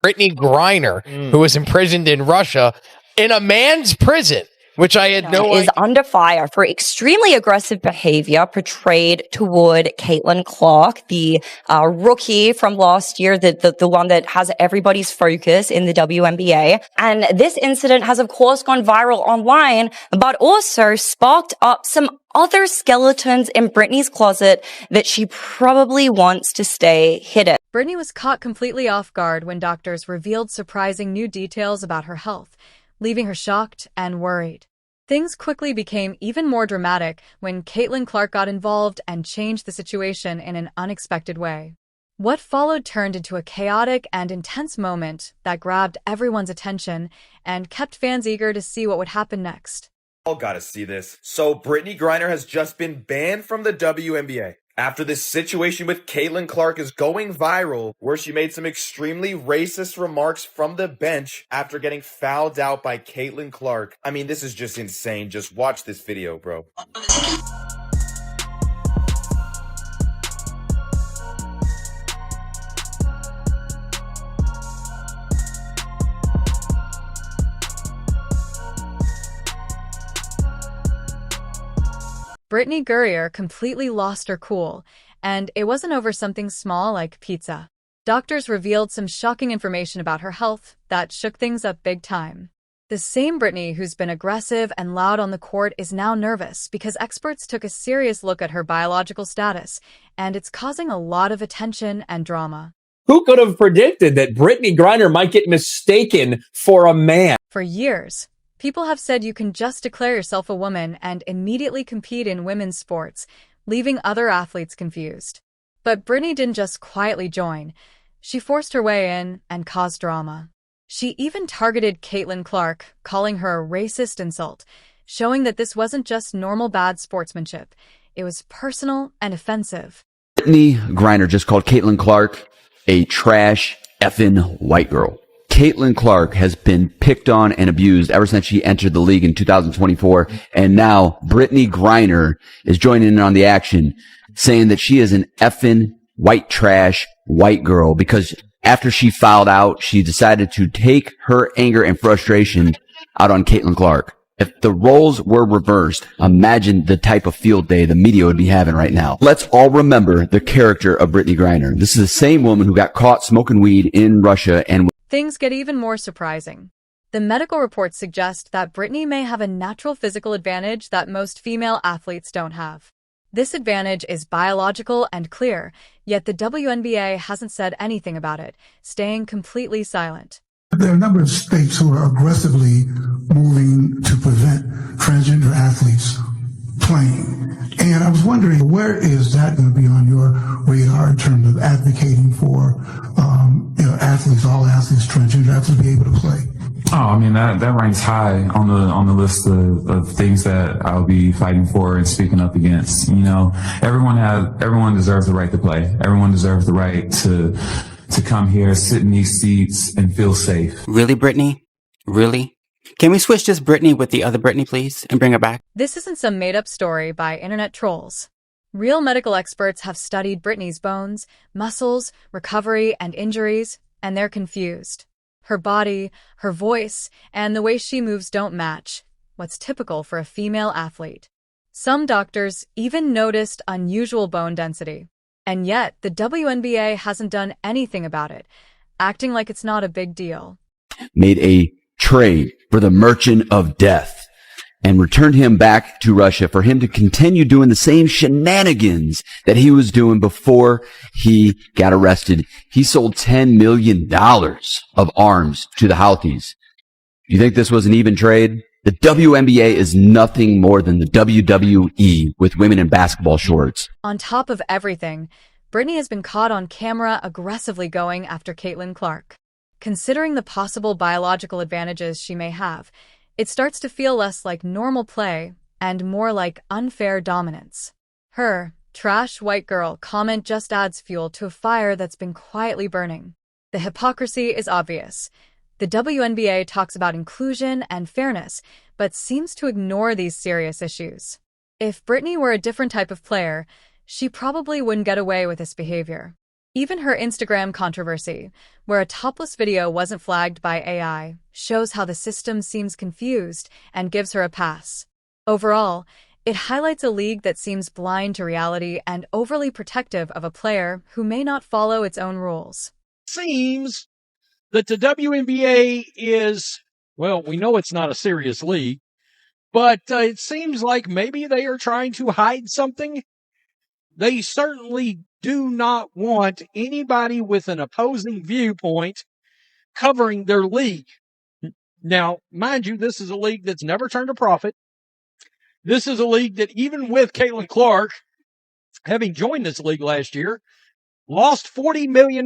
Brittany Griner, who was imprisoned in Russia in a man's prison, which I had no idea. Is under fire for extremely aggressive behavior portrayed toward Caitlin Clark, the rookie from last year, the one that has everybody's focus in the WNBA. And this incident has, of course, gone viral online, but also sparked up some other skeletons in Brittany's closet that she probably wants to stay hidden. Brittany was caught completely off guard when doctors revealed surprising new details about her health, leaving her shocked and worried. Things quickly became even more dramatic when Caitlin Clark got involved and changed the situation in an unexpected way. What followed turned into a chaotic and intense moment that grabbed everyone's attention and kept fans eager to see what would happen next. All gotta see this. So Brittany Griner has just been banned from the WNBA. After this situation with Caitlin Clark is going viral, where she made some extremely racist remarks from the bench after getting fouled out by Caitlin Clark. I mean, this is just insane. Just watch this video, bro. Brittany Griner completely lost her cool, and it wasn't over something small like pizza. Doctors revealed some shocking information about her health that shook things up big time. The same Brittany who's been aggressive and loud on the court is now nervous because experts took a serious look at her biological status, and it's causing a lot of attention and drama. Who could have predicted that Brittany Griner might get mistaken for a man? For years, people have said you can just declare yourself a woman and immediately compete in women's sports, leaving other athletes confused. But Brittany didn't just quietly join. She forced her way in and caused drama. She even targeted Caitlin Clark, calling her a racist insult, showing that this wasn't just normal bad sportsmanship. It was personal and offensive. Brittany Griner just called Caitlin Clark a trash effing white girl. Caitlin Clark has been picked on and abused ever since she entered the league in 2024. And now Brittany Griner is joining in on the action, saying that she is an effing white trash white girl because after she fouled out, she decided to take her anger and frustration out on Caitlin Clark. If the roles were reversed, imagine the type of field day the media would be having right now. Let's all remember the character of Brittany Griner. This is the same woman who got caught smoking weed in Russia and Things get even more surprising. The medical reports suggest that Brittany may have a natural physical advantage that most female athletes don't have. This advantage is biological and clear, yet the WNBA hasn't said anything about it, staying completely silent. There are a number of states who are aggressively moving to prevent transgender athletes playing. And I was wondering, where is that going to be on your radar in terms of advocating for athletes, all athletes, transgender athletes to be able to play? Oh, I mean, that ranks high on the list of things that I'll be fighting for and speaking up against. You know, everyone deserves the right to play. Everyone deserves the right to come here, sit in these seats, and feel safe. Really, Brittany? Really? Can we switch this Brittany with the other Brittany, please, and bring her back? This isn't some made-up story by internet trolls. Real medical experts have studied Brittany's bones, muscles, recovery, and injuries, and they're confused. Her body, her voice, and the way she moves don't match what's typical for a female athlete. Some doctors even noticed unusual bone density. And yet, the WNBA hasn't done anything about it, acting like it's not a big deal. made a trade for the merchant of death and returned him back to Russia for him to continue doing the same shenanigans that he was doing before he got arrested. He sold $10 million of arms to the Houthis. You think this was an even trade? The WNBA is nothing more than the WWE with women in basketball shorts. On top of everything, Brittany has been caught on camera aggressively going after Caitlin Clark. Considering the possible biological advantages she may have, it starts to feel less like normal play and more like unfair dominance. Her trash white girl comment just adds fuel to a fire that's been quietly burning. The hypocrisy is obvious. The WNBA talks about inclusion and fairness, but seems to ignore these serious issues. If Brittany were a different type of player, she probably wouldn't get away with this behavior. Even her Instagram controversy, where a topless video wasn't flagged by AI, shows how the system seems confused and gives her a pass. Overall, it highlights a league that seems blind to reality and overly protective of a player who may not follow its own rules. Seems that the WNBA is, well, we know it's not a serious league, but it seems like maybe they are trying to hide something. They certainly do not want anybody with an opposing viewpoint covering their league. Now, mind you, this is a league that's never turned a profit. This is a league that, even with Caitlin Clark having joined this league last year, lost $40 million.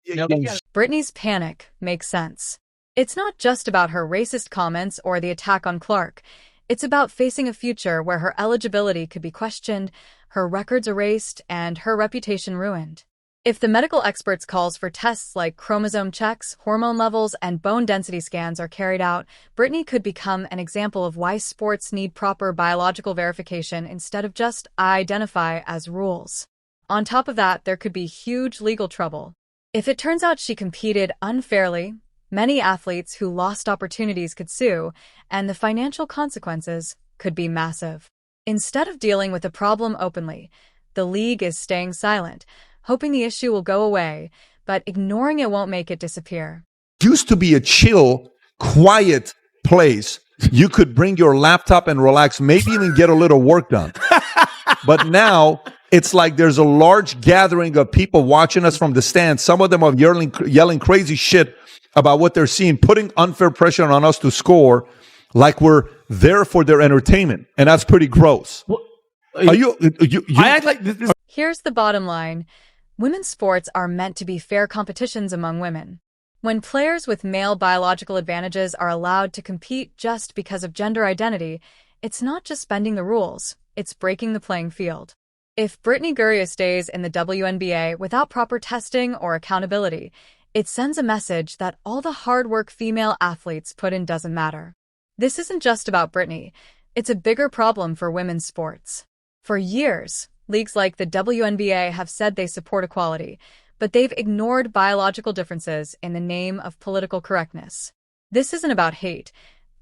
Britney's panic makes sense. It's not just about her racist comments or the attack on Clark. It's about facing a future where her eligibility could be questioned, her records erased, and her reputation ruined. If the medical experts' calls for tests like chromosome checks, hormone levels, and bone density scans are carried out, Britney could become an example of why sports need proper biological verification instead of just identify as rules. On top of that, there could be huge legal trouble. If it turns out she competed unfairly, many athletes who lost opportunities could sue, and the financial consequences could be massive. Instead of dealing with the problem openly, the league is staying silent, hoping the issue will go away, but ignoring it won't make it disappear. Used to be a chill, quiet place. You could bring your laptop and relax, maybe even get a little work done. But now it's like there's a large gathering of people watching us from the stands. Some of them are yelling crazy shit about what they're seeing, putting unfair pressure on us to score like we're there for their entertainment. And that's pretty gross. Well, I act like this. Here's the bottom line. Women's sports are meant to be fair competitions among women. When players with male biological advantages are allowed to compete just because of gender identity, it's not just bending the rules, it's breaking the playing field. If Brittney Griner stays in the WNBA without proper testing or accountability, it sends a message that all the hard work female athletes put in doesn't matter. This isn't just about Brittney. It's a bigger problem for women's sports. For years, leagues like the WNBA have said they support equality, but they've ignored biological differences in the name of political correctness. This isn't about hate.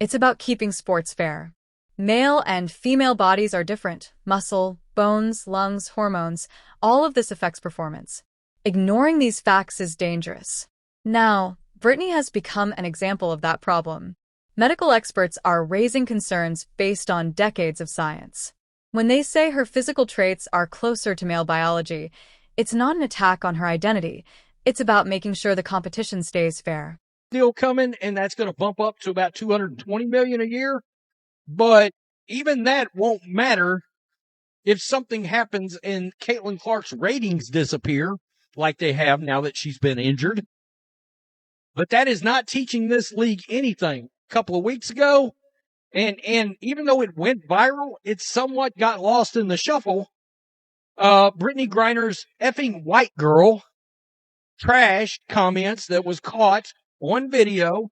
It's about keeping sports fair. Male and female bodies are different. Muscle, bones, lungs, hormones, all of this affects performance. Ignoring these facts is dangerous. Now, Brittney has become an example of that problem. Medical experts are raising concerns based on decades of science. When they say her physical traits are closer to male biology, it's not an attack on her identity. It's about making sure the competition stays fair. Deal coming, and that's going to bump up to about $220 million a year. But even that won't matter if something happens and Caitlin Clark's ratings disappear, like they have now that she's been injured. But that is not teaching this league anything. A couple of weeks ago, and even though it went viral, it somewhat got lost in the shuffle. Brittney Griner's effing white girl trash comments that was caught on video.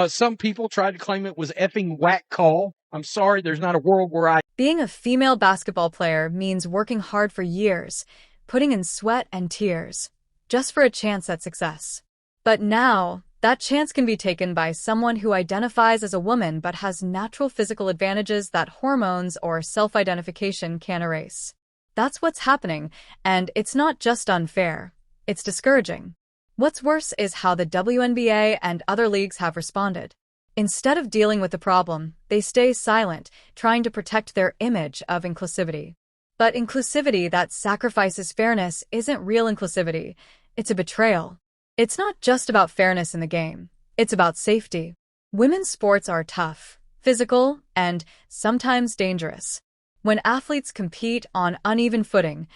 Some people tried to claim it was effing whack call. I'm sorry, there's not a world where Being a female basketball player means working hard for years, putting in sweat and tears, just for a chance at success. But now, that chance can be taken by someone who identifies as a woman but has natural physical advantages that hormones or self-identification can't erase. That's what's happening, and it's not just unfair. It's discouraging. What's worse is how the WNBA and other leagues have responded. Instead of dealing with the problem, they stay silent, trying to protect their image of inclusivity. But inclusivity that sacrifices fairness isn't real inclusivity. It's a betrayal. It's not just about fairness in the game. It's about safety. Women's sports are tough, physical, and sometimes dangerous. When athletes compete on uneven footing,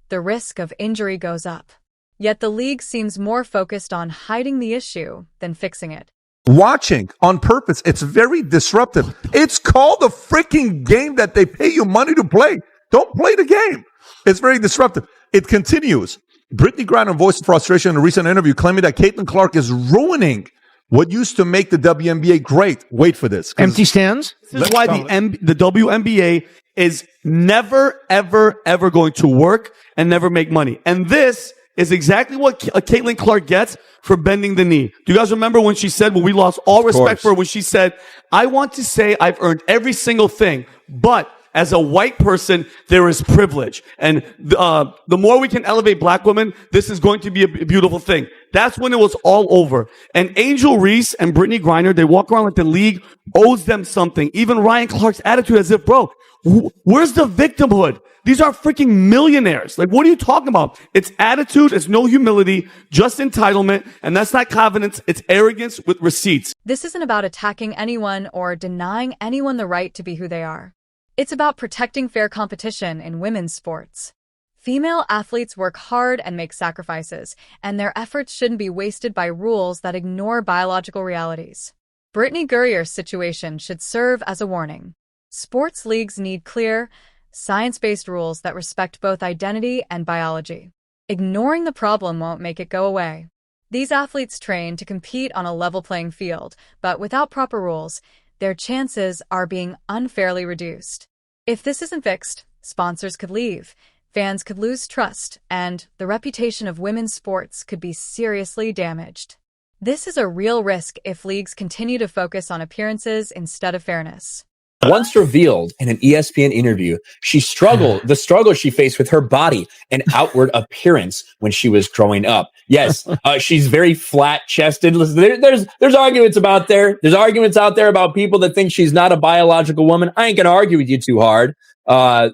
the risk of injury goes up. Yet the league seems more focused on hiding the issue than fixing it. Watching on purpose, it's very disruptive. It's called the freaking game that they pay you money to play. Don't play the game. It's very disruptive. It continues. Brittney Griner voiced frustration in a recent interview, claiming that Caitlin Clark is ruining what used to make the WNBA great. Wait for this. Empty stands? This is why the WNBA is never, ever, ever going to work and never make money. And this is exactly what Caitlin Clark gets for bending the knee. Do you guys remember when she said, when we lost all respect for her, when she said, I want to say I've earned every single thing, but as a white person, there is privilege. And the more we can elevate black women, this is going to be a beautiful thing. That's when it was all over. And Angel Reese and Brittany Griner, they walk around like the league owes them something. Even Ryan Clark's attitude as if, bro, where's the victimhood? These are freaking millionaires. Like, what are you talking about? It's attitude, it's no humility, just entitlement, and that's not confidence, it's arrogance with receipts. This isn't about attacking anyone or denying anyone the right to be who they are. It's about protecting fair competition in women's sports. Female athletes work hard and make sacrifices, and their efforts shouldn't be wasted by rules that ignore biological realities. Brittany Gurrier's situation should serve as a warning. Sports leagues need clear, science-based rules that respect both identity and biology. Ignoring the problem won't make it go away. These athletes train to compete on a level playing field, but without proper rules, their chances are being unfairly reduced. If this isn't fixed, sponsors could leave, fans could lose trust, and the reputation of women's sports could be seriously damaged. This is a real risk if leagues continue to focus on appearances instead of fairness. Once revealed in an ESPN interview, the struggle she faced with her body and outward appearance when she was growing up. Yes, she's very flat-chested. Listen, there's arguments about there. There's arguments out there about people that think she's not a biological woman. I ain't gonna argue with you too hard.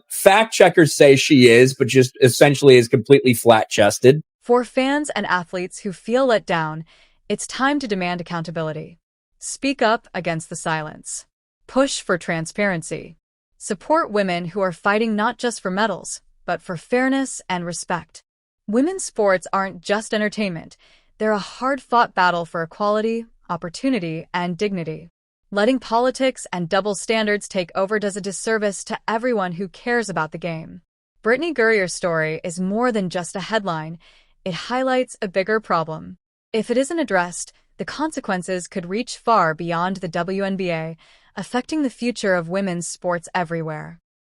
Fact checkers say she is, but just essentially is completely flat-chested. For fans and athletes who feel let down, it's time to demand accountability. Speak up against the silence. Push for transparency. Support women who are fighting not just for medals, but for fairness and respect. Women's sports aren't just entertainment. They're a hard-fought battle for equality, opportunity, and dignity. Letting politics and double standards take over does a disservice to everyone who cares about the game. Brittany Gurrier's story is more than just a headline. It highlights a bigger problem. If it isn't addressed, the consequences could reach far beyond the WNBA, affecting the future of women's sports everywhere.